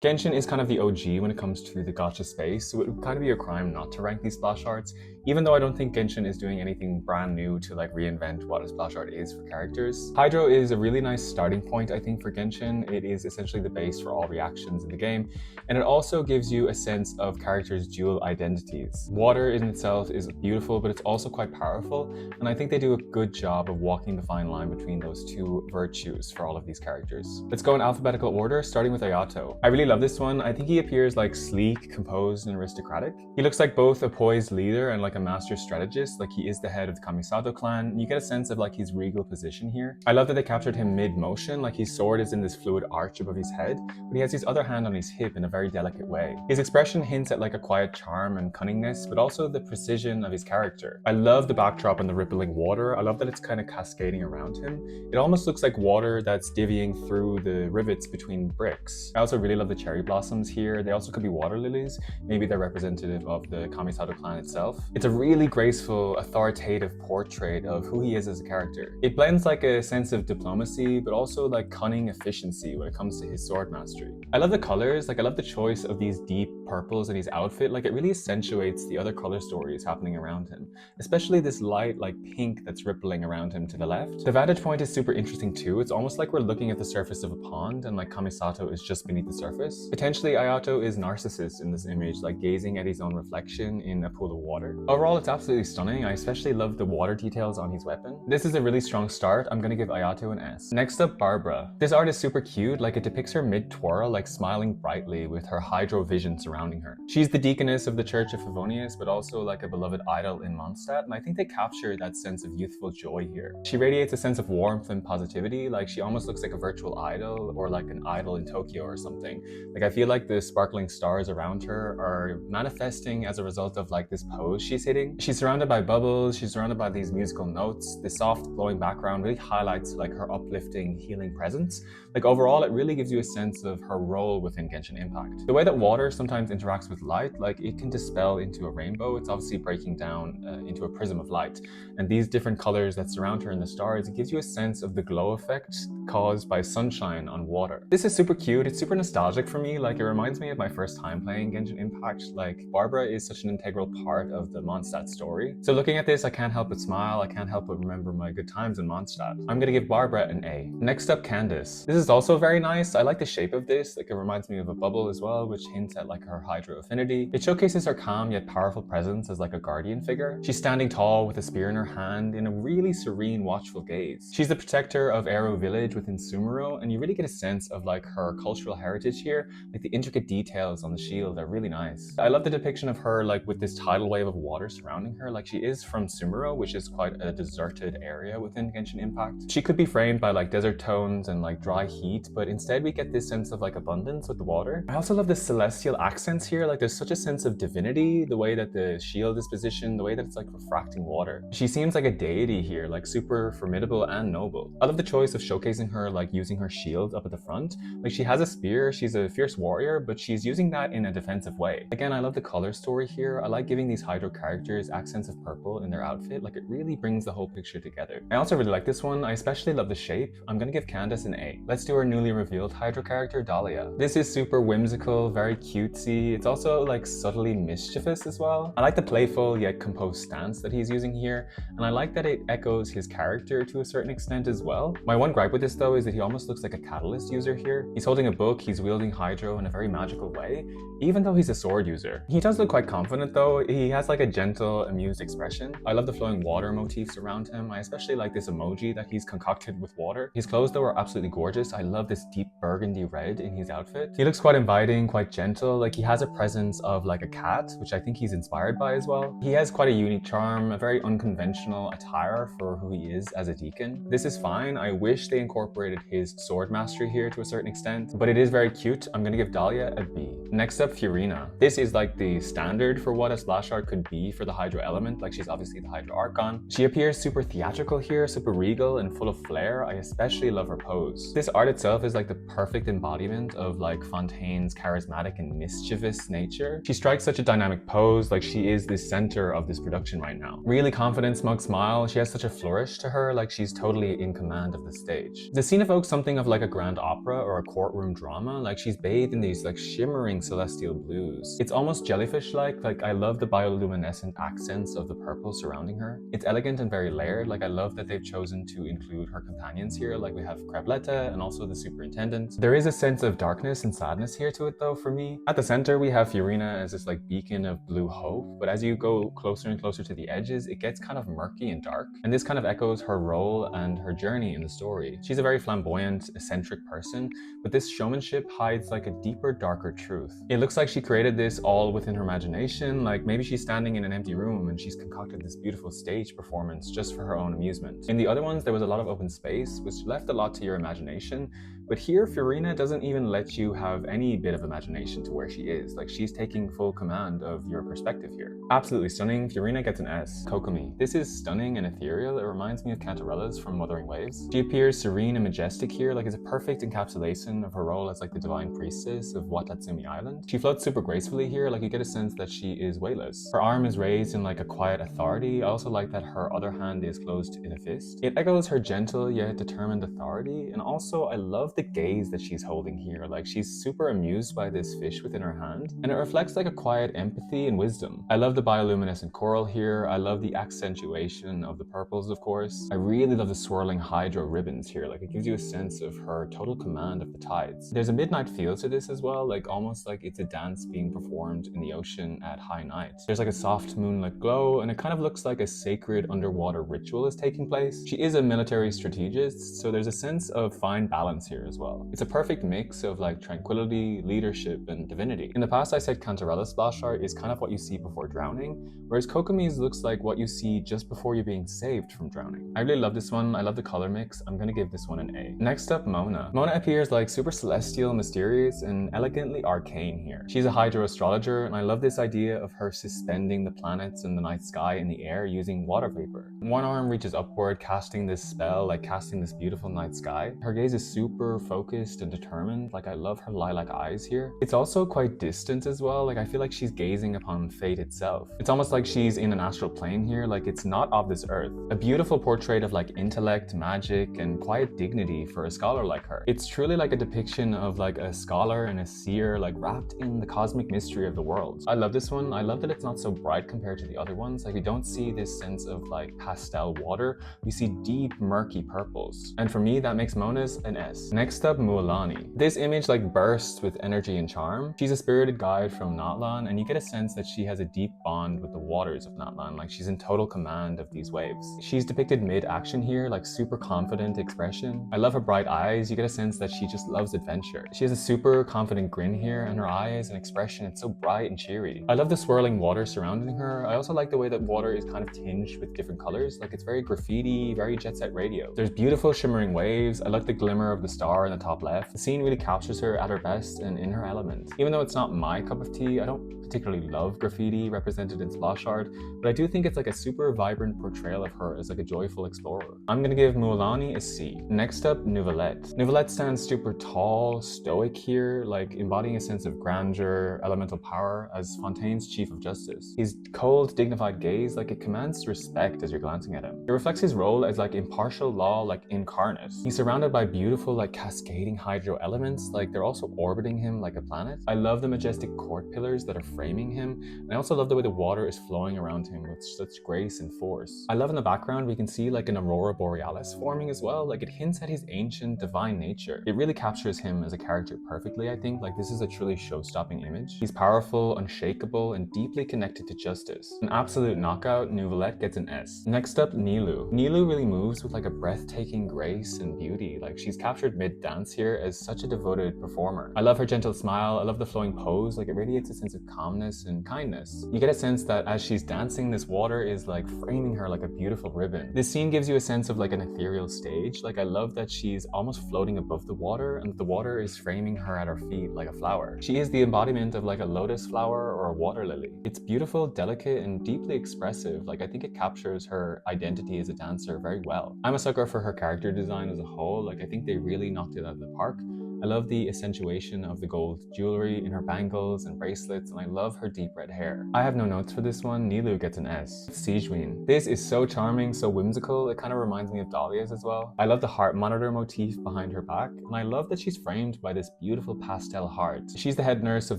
Genshin is kind of the OG when it comes to the gacha space, so it would kind of be a crime not to rank these splash arts, even though I don't think Genshin is doing anything brand new to like reinvent what a splash art is for characters. Hydro is a really nice starting point, I think, for Genshin. It is essentially the base for all reactions in the game, and it also gives you a sense of characters' dual identities. Water in itself is beautiful, but it's also quite powerful, and I think they do a good job of walking the fine line between those two virtues for all of these characters. Let's go in alphabetical order, starting with Ayato. I really love this one. I think he appears like sleek, composed, and aristocratic. He looks like both a poised leader and like a master strategist, like he is the head of the Kamisato clan. You get a sense of like his regal position here. I love that they captured him mid-motion, like his sword is in this fluid arch above his head, but he has his other hand on his hip in a very delicate way. His expression hints at like a quiet charm and cunningness, but also the precision of his character. I love the backdrop and the rippling water. I love that it's kind of cascading around him. It almost looks like water that's divvying through the rivets between bricks. I also really love the cherry blossoms here. They also could be water lilies. Maybe they're representative of the Kamisato clan itself. It's a really graceful, authoritative portrait of who he is as a character. It blends like a sense of diplomacy, but also like cunning efficiency when it comes to his sword mastery. I love the colors. Like I love the choice of these deep purples in his outfit. Like it really accentuates the other color stories happening around him, especially this light like pink that's rippling around him to the left. The vantage point is super interesting too. It's almost like we're looking at the surface of a pond and like Kamisato is just beneath the surface. Potentially, Ayato is narcissist in this image, like gazing at his own reflection in a pool of water. Overall, it's absolutely stunning. I especially love the water details on his weapon. This is a really strong start. I'm gonna give Ayato an S. Next up, Barbara. This art is super cute. Like it depicts her mid-twirl, like smiling brightly with her hydro vision surrounding her. She's the deaconess of the Church of Favonius, but also like a beloved idol in Mondstadt, and I think they capture that sense of youthful joy here. She radiates a sense of warmth and positivity. Like she almost looks like a virtual idol or like an idol in Tokyo or something. Like I feel like the sparkling stars around her are manifesting as a result of like this pose she's hitting. She's surrounded by bubbles, she's surrounded by these musical notes. The soft glowing background really highlights like her uplifting, healing presence. Like overall, it really gives you a sense of her role within Genshin Impact. The way that water sometimes interacts with light, like it can dispel into a rainbow. It's obviously breaking down into a prism of light. And these different colors that surround her in the stars, it gives you a sense of the glow effect caused by sunshine on water. This is super cute. It's super nostalgic for me. Like it reminds me of my first time playing Genshin Impact. Like Barbara is such an integral part of the Mondstadt story. So looking at this, I can't help but smile. I can't help but remember my good times in Mondstadt. I'm gonna give Barbara an A. Next up, Candace. This is also very nice. I like the shape of this. Like it reminds me of a bubble as well, which hints at like her hydro affinity. It showcases her calm yet powerful presence as like a guardian figure. She's standing tall with a spear in her hand in a really serene, watchful gaze. She's the protector of Ero village within Sumeru, and you really get a sense of like her cultural heritage here. Like the intricate details on the shield are really nice. I love the depiction of her like with this tidal wave of water surrounding her. Like she is from Sumeru, which is quite a deserted area within Genshin Impact. She could be framed by like desert tones and like dry heat, but instead we get this sense of like abundance with the water. I also love the celestial accents here. Like there's such a sense of divinity, the way that the shield is positioned, the way that it's like refracting water. She seems like a deity here, like super formidable and noble. I love the choice of showcasing her like using her shield up at the front. Like she has a spear, she's a fierce warrior, but she's using that in a defensive way. Again, I love the color story here. I like giving these Hydro characters accents of purple in their outfit. Like it really brings the whole picture together. I also really like this one. I especially love the shape. I'm gonna give Candace an A. Let's do our newly revealed Hydro character, Dahlia. This is super whimsical, very cutesy. It's also like subtly mischievous as well. I like the playful yet composed stance that he's using here, and I like that it echoes his character to a certain extent as well. My one gripe with this though is that he almost looks like a catalyst user here. He's holding a book, he's wielding Hydro in a very magical way, even though he's a sword user. He does look quite confident though. He has like a gentle, amused expression. I love the flowing water motifs around him. I especially like this emoji that he's concocted with water. His clothes though are absolutely gorgeous. I love this deep burgundy red in his outfit. He looks quite inviting, quite gentle. Like he has a presence of like a cat, which I think he's inspired by as well. He has quite a unique charm, a very unconventional attire for who he is as a deacon. This is fine. I wish they incorporated his sword mastery here to a certain extent, but it is very cute. I'm gonna give Dahlia a B. Next up, Furina. This is like the standard for what a splash art could be for the Hydro element, like she's obviously the Hydro Archon. She appears super theatrical here, super regal and full of flair. I especially love her pose. This art itself is like the perfect embodiment of like Fontaine's charismatic and mischievous nature. She strikes such a dynamic pose, like she is the center of this production right now. Really confident, smug smile. She has such a flourish to her, like she's totally in command of the stage. The scene evokes something of like a grand opera or a courtroom drama, like she's bathed in these like shimmering celestial blues. It's almost jellyfish-like. Like I love the bioluminescent accents of the purple surrounding her. It's elegant and very layered. Like I love that they've chosen to include her companions here. Like we have Crebletta and also the superintendent. There is a sense of darkness and sadness here to it though for me. At the center we have Furina as this like beacon of blue hope, but as you go closer and closer to the edges, it gets kind of murky and dark. And this kind of echoes her role and her journey in the story. She's a very flamboyant, eccentric person, but this showmanship hides like a deeper, darker truth. It looks like she created this all within her imagination, like maybe she's standing in an empty room and she's concocted this beautiful stage performance just for her own amusement. In the other ones, there was a lot of open space, which left a lot to your imagination, but here Furina doesn't even let you have any bit of imagination to where she is. Like she's taking full command of your perspective here. Absolutely stunning. Furina gets an S. Kokomi. This is stunning and ethereal. It reminds me of Cantarella's from Wuthering Waves. She appears serene and majestic here, like it's a perfect encapsulation of her role as like the divine priestess of Watatsumi Island. She floats super gracefully here, like you get a sense that she is weightless. Her arm is raised in like a quiet authority. I also like that her other hand is closed in a fist. It echoes her gentle yet determined authority, and also I love the gaze that she's holding here. Like she's super amused by this fish within her hand, and it reflects like a quiet empathy and wisdom. I love the bioluminescent coral here. I love the accentuation of the purples, of course. I really love the swirling hydro ribbons here. Like it gives you a sense of her total command of the tides. There's a midnight feel to this as well, like almost like it's a dance being performed in the ocean at high night. There's like a soft moonlit glow, and it kind of looks like a sacred underwater ritual is taking place. She is a military strategist, so there's a sense of fine balance here as well. It's a perfect mix of like tranquility, leadership, and divinity. In the past, I said Cantarella's splash art is kind of what you see before drowning, whereas Kokomi's looks like what you see just before you're being saved from drowning. I really love this one. I love the color mix. I'm gonna give this one an A. Next up, Mona. Mona appears like super celestial, mysterious, and elegantly arcane here. She's a hydro astrologer, and I love this idea of her suspending the planets and the night sky in the air using water vapor. One arm reaches upward, casting this spell, like casting this beautiful night sky. Her gaze is super focused and determined. Like I love her lilac eyes here. It's also quite distant as well. Like I feel like she's gazing upon fate itself. It's almost like she's in an astral plane here. Like it's not of this earth. A beautiful portrait of like intellect, magic, and quiet dignity for a scholar like her. It's truly like a depiction of like a scholar and a seer, like wrapped in the cosmic mystery of the world. I love this one. I love that it's not so bright compared to the other ones. Like we don't see this sense of like pastel water. We see deep, murky purples. And for me, that makes Mona's an S. Next up, Mualani. This image like bursts with energy and charm. She's a spirited guide from Natlan, and you get a sense that she has a deep bond with the waters of Natlan. Like she's in total command of these waves. She's depicted mid-action here, like super confident expression. I love her bright eyes. You get a sense that she just loves adventure. She has a super confident grin here, and her eyes and expression, it's so bright and cheery. I love the swirling water surrounding her. I also like the way that water is kind of tinged with different colors. Like it's very graffiti, very jet set radio. There's beautiful shimmering waves. I like the glimmer of the star in the top left. The scene really captures her at her best and in her element. Even though it's not my cup of tea, I don't particularly love graffiti represented in splash art, but I do think it's like a super vibrant portrayal of her as like a joyful explorer. I'm gonna give Mualani a C. Next up, Neuvillette. Neuvillette stands super tall, stoic here, like embodying a sense of grandeur, elemental power as Fontaine's Chief of Justice. His cold, dignified gaze, like it commands respect as you're glancing at him. It reflects his role as like impartial law, like incarnate. He's surrounded by beautiful, like cascading hydro elements, like they're also orbiting him like a planet. I love the majestic court pillars that are framing him, and I also love the way the water is flowing around him with such grace and force. I love in the background we can see like an aurora borealis forming as well. Like it hints at his ancient divine nature. It really captures him as a character perfectly. I think like this is a truly show-stopping image. He's powerful, unshakable, and deeply connected to justice. An absolute knockout. Neuvillette gets an S. Next up, Nilou. Nilou really moves with like a breathtaking grace and beauty. Like she's captured Neuvillette dance here as such a devoted performer. I love her gentle smile, I love the flowing pose, like it radiates a sense of calmness and kindness. You get a sense that as she's dancing, this water is like framing her like a beautiful ribbon. This scene gives you a sense of like an ethereal stage. Like I love that she's almost floating above the water and the water is framing her at her feet like a flower. She is the embodiment of like a lotus flower or a water lily. It's beautiful, delicate, and deeply expressive. Like I think it captures her identity as a dancer very well. I'm a sucker for her character design as a whole. Like I think they really knocked it out of the park. I love the accentuation of the gold jewelry in her bangles and bracelets, and I love her deep red hair. I have no notes for this one. Nilou gets an S. Sigewinne. This is so charming, so whimsical. It kind of reminds me of Dahlia's as well. I love the heart monitor motif behind her back, and I love that she's framed by this beautiful pastel heart. She's the head nurse of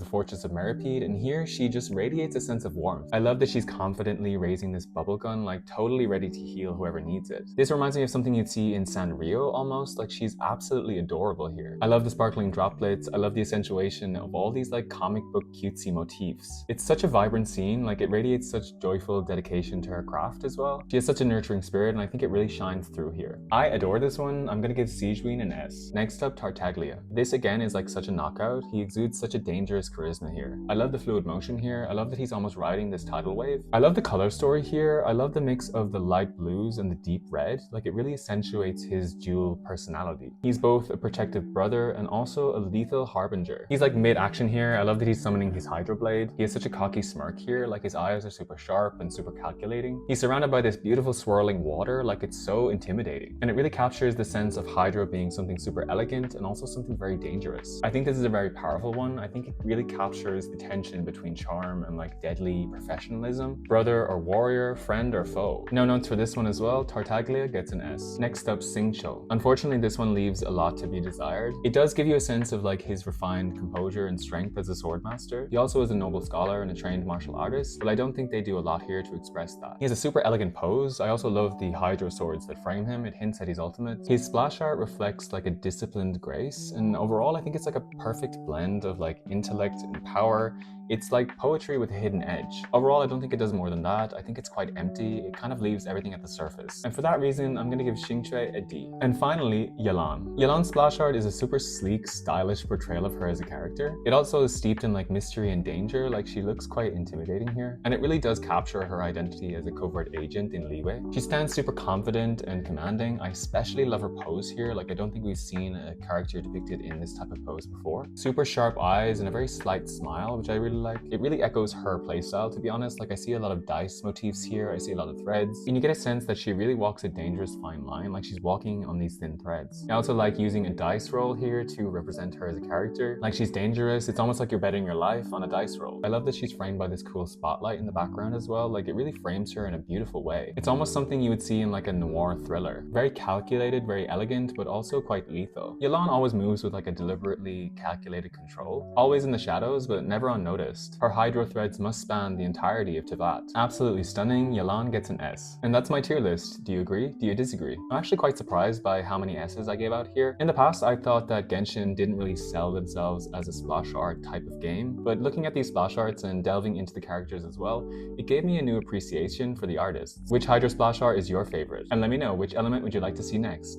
the Fortress of Meripede, and here she just radiates a sense of warmth. I love that she's confidently raising this bubble gun, like totally ready to heal whoever needs it. This reminds me of something you'd see in Sanrio almost. Like she's absolutely adorable here. I love the sparkling droplets. I love the accentuation of all these like comic book cutesy motifs. It's such a vibrant scene. Like it radiates such joyful dedication to her craft as well. She has such a nurturing spirit, and I think it really shines through here. I adore this one. I'm gonna give Sigewinne an S. Next up, Tartaglia. This again is like such a knockout. He exudes such a dangerous charisma here. I love the fluid motion here. I love that he's almost riding this tidal wave. I love the color story here. I love the mix of the light blues and the deep red. Like it really accentuates his dual personality. He's both a protective brother and also a lethal harbinger. He's like mid-action here. I love that he's summoning his Hydro Blade. He has such a cocky smirk here. Like his eyes are super sharp and super calculating. He's surrounded by this beautiful swirling water. Like it's so intimidating. And it really captures the sense of Hydro being something super elegant and also something very dangerous. I think this is a very powerful one. I think it really captures the tension between charm and like deadly professionalism. Brother or warrior, friend or foe. No notes for this one as well. Tartaglia gets an S. Next up, Xingque. Unfortunately, this one leaves a lot to be desired. It does give you a sense of like his refined composure and strength as a swordmaster. He also is a noble scholar and a trained martial artist, but I don't think they do a lot here to express that. He has a super elegant pose. I also love the Hydro swords that frame him. It hints at his ultimate. His splash art reflects like a disciplined grace, and overall I think it's like a perfect blend of like intellect and power. It's like poetry with a hidden edge. Overall, I don't think it does more than that. I think it's quite empty. It kind of leaves everything at the surface. And for that reason, I'm gonna give Xingque a D. And finally, Yelan. Yelan's splash art is a super sleek, stylish portrayal of her as a character. It also is steeped in like mystery and danger. Like she looks quite intimidating here. And it really does capture her identity as a covert agent in Liyue. She stands super confident and commanding. I especially love her pose here. Like I don't think we've seen a character depicted in this type of pose before. Super sharp eyes and a very slight smile, which I really like. It really echoes her playstyle, to be honest. Like I see a lot of dice motifs here, I see a lot of threads, and you get a sense that she really walks a dangerous fine line, like she's walking on these thin threads. I also like using a dice roll here to represent her as a character. Like she's dangerous, it's almost like you're betting your life on a dice roll. I love that she's framed by this cool spotlight in the background as well. Like it really frames her in a beautiful way. It's almost something you would see in like a noir thriller. Very calculated, very elegant, but also quite lethal. Yelan always moves with like a deliberately calculated control, always in the shadows, but never unnoticed. Her Hydro threads must span the entirety of Teyvat. Absolutely stunning. Yelan gets an S. And that's my tier list. Do you agree? Do you disagree? I'm actually quite surprised by how many S's I gave out here. In the past, I thought that Genshin didn't really sell themselves as a splash art type of game, but looking at these splash arts and delving into the characters as well, it gave me a new appreciation for the artists. Which Hydro splash art is your favorite? And let me know, which element would you like to see next?